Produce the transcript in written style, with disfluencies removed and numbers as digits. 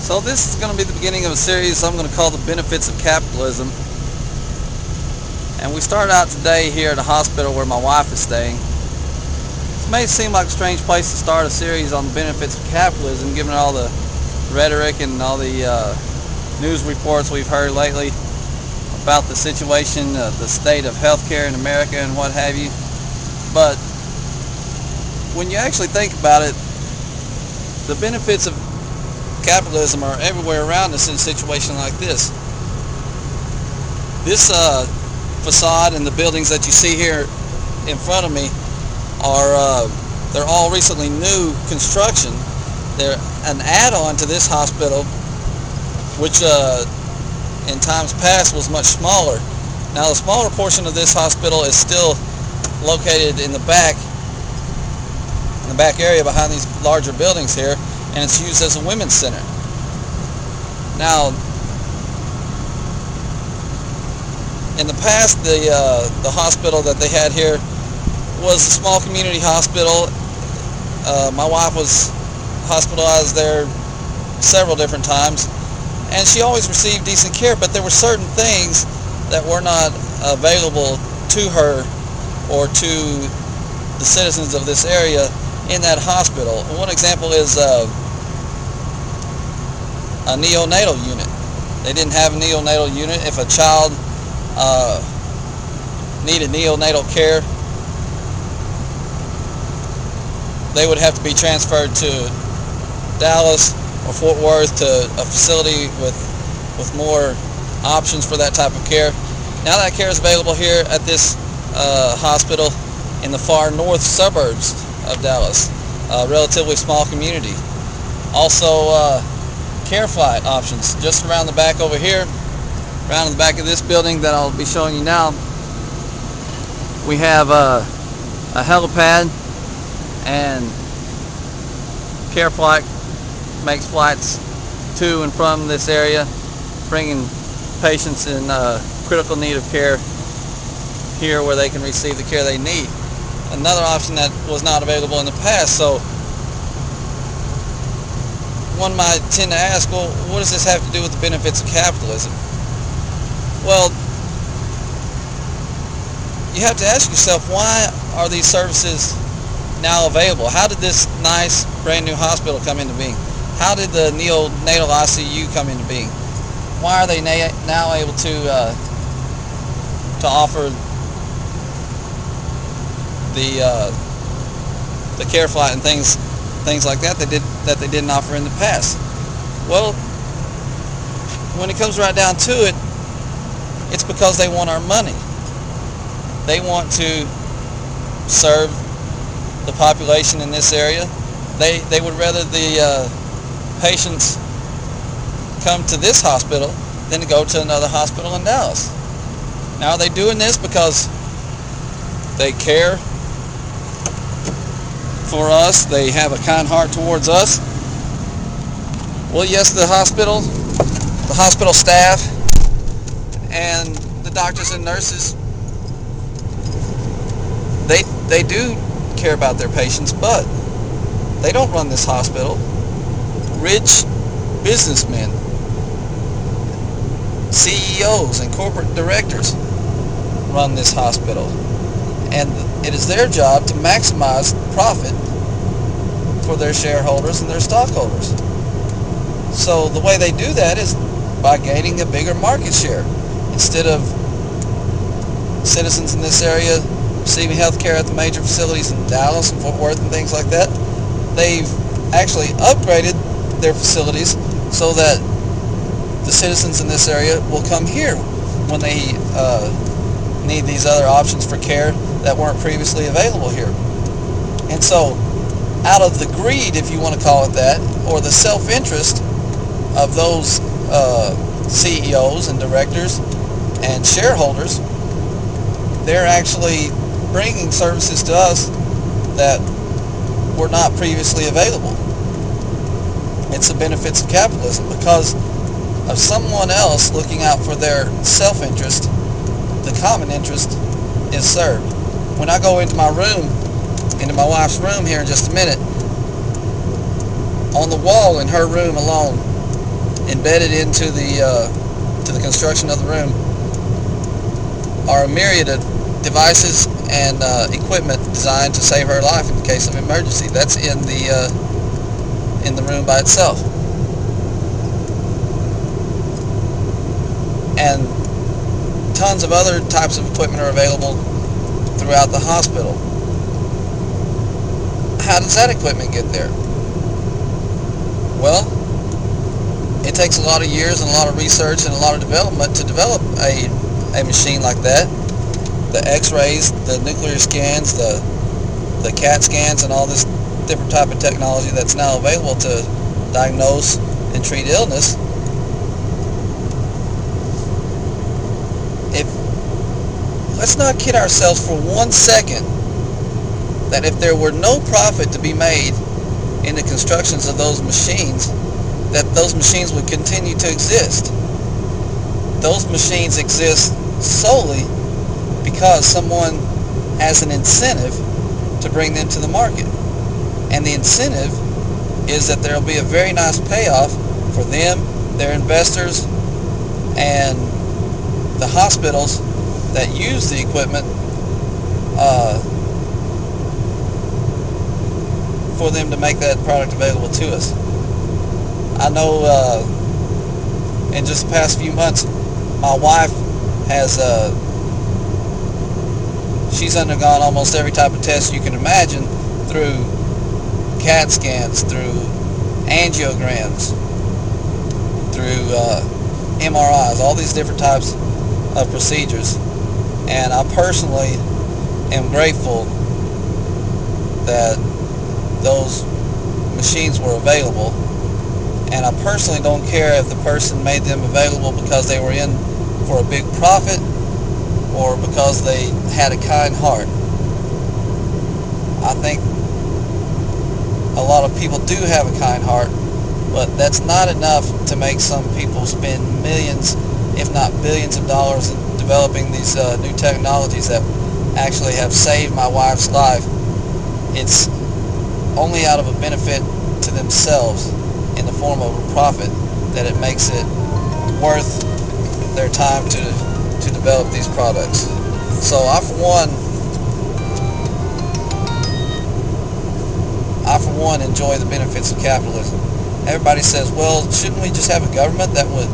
So this is going to be the beginning of a series I'm going to call The Benefits of Capitalism. And we start out today here at a hospital where my wife is staying. It may seem like a strange place to start a series on the benefits of capitalism, given all the rhetoric and all the news reports we've heard lately about the situation, the state of healthcare in America and what have you. But when you actually think about it, the benefits of capitalism are everywhere around us in a situation like this. This facade and the buildings that you see here in front of me are they're all recently new construction. They're an add-on to this hospital, which in times past was much smaller. Now the smaller portion of this hospital is still located in the back area behind these larger buildings here, and it's used as a women's center. Now, in the past, the hospital that they had here was a small community hospital. My wife was hospitalized there several different times, and she always received decent care, but there were certain things that were not available to her or to the citizens of this area in that hospital. One example is a neonatal unit. They didn't have a neonatal unit. If a child needed neonatal care, they would have to be transferred to Dallas or Fort Worth to a facility with more options for that type of care. Now that care is available here at this hospital in the far north suburbs of Dallas, a relatively small community. Also, care flight options just around the back over here, around in the back of this building that I'll be showing you now. We have a helipad, and care flight makes flights to and from this area, bringing patients in critical need of care here where they can receive the care they need. Another option that was not available in the past. So one might tend to ask, well, what does this have to do with the benefits of capitalism? Well, you have to ask yourself, why are these services now available? How did this nice brand new hospital come into being? How did the neonatal ICU come into being? Why are they now able to offer the care flight and things like that they didn't offer in the past? Well, when it comes right down to it, it's because they want our money. They want to serve the population in this area. They would rather the patients come to this hospital than to go to another hospital in Dallas. Now, are they doing this because they care for us? They have a kind heart towards us? Well, yes, the hospital staff, and the doctors and nurses, they do care about their patients, but they don't run this hospital. Rich businessmen, CEOs and corporate directors run this hospital, and it is their job to maximize profit for their shareholders and their stockholders. So the way they do that is by gaining a bigger market share. Instead of citizens in this area receiving health care at the major facilities in Dallas and Fort Worth and things like that, they've actually upgraded their facilities so that the citizens in this area will come here when they need these other options for care that weren't previously available here. And so, out of the greed, if you want to call it that, or the self-interest of those CEOs and directors and shareholders, they're actually bringing services to us that were not previously available. It's the benefits of capitalism. Because of someone else looking out for their self-interest, the common interest is served. When I go into my wife's room here in just a minute, on the wall in her room alone, embedded into the construction of the room are a myriad of devices and equipment designed to save her life in the case of emergency. That's in the room by itself. And tons of other types of equipment are available throughout the hospital. How does that equipment get there? Well, it takes a lot of years and a lot of research and a lot of development to develop a machine like that. The x-rays, the nuclear scans, the CAT scans, and all this different type of technology that's now available to diagnose and treat illness. Let's not kid ourselves for 1 second that if there were no profit to be made in the constructions of those machines, that those machines would continue to exist. Those machines exist solely because someone has an incentive to bring them to the market. And the incentive is that there will be a very nice payoff for them, their investors, and the hospitals that use the equipment for them to make that product available to us. I know in just the past few months, my wife has she's undergone almost every type of test you can imagine, through CAT scans, through angiograms, through MRIs, all these different types of procedures. And I personally am grateful that those machines were available. And I personally don't care if the person made them available because they were in for a big profit or because they had a kind heart. I think a lot of people do have a kind heart, but that's not enough to make some people spend millions, if not billions of dollars in developing these new technologies that actually have saved my wife's life. It's only out of a benefit to themselves in the form of a profit that it makes it worth their time to develop these products. So I for one enjoy the benefits of capitalism. Everybody says, well, shouldn't we just have a government that would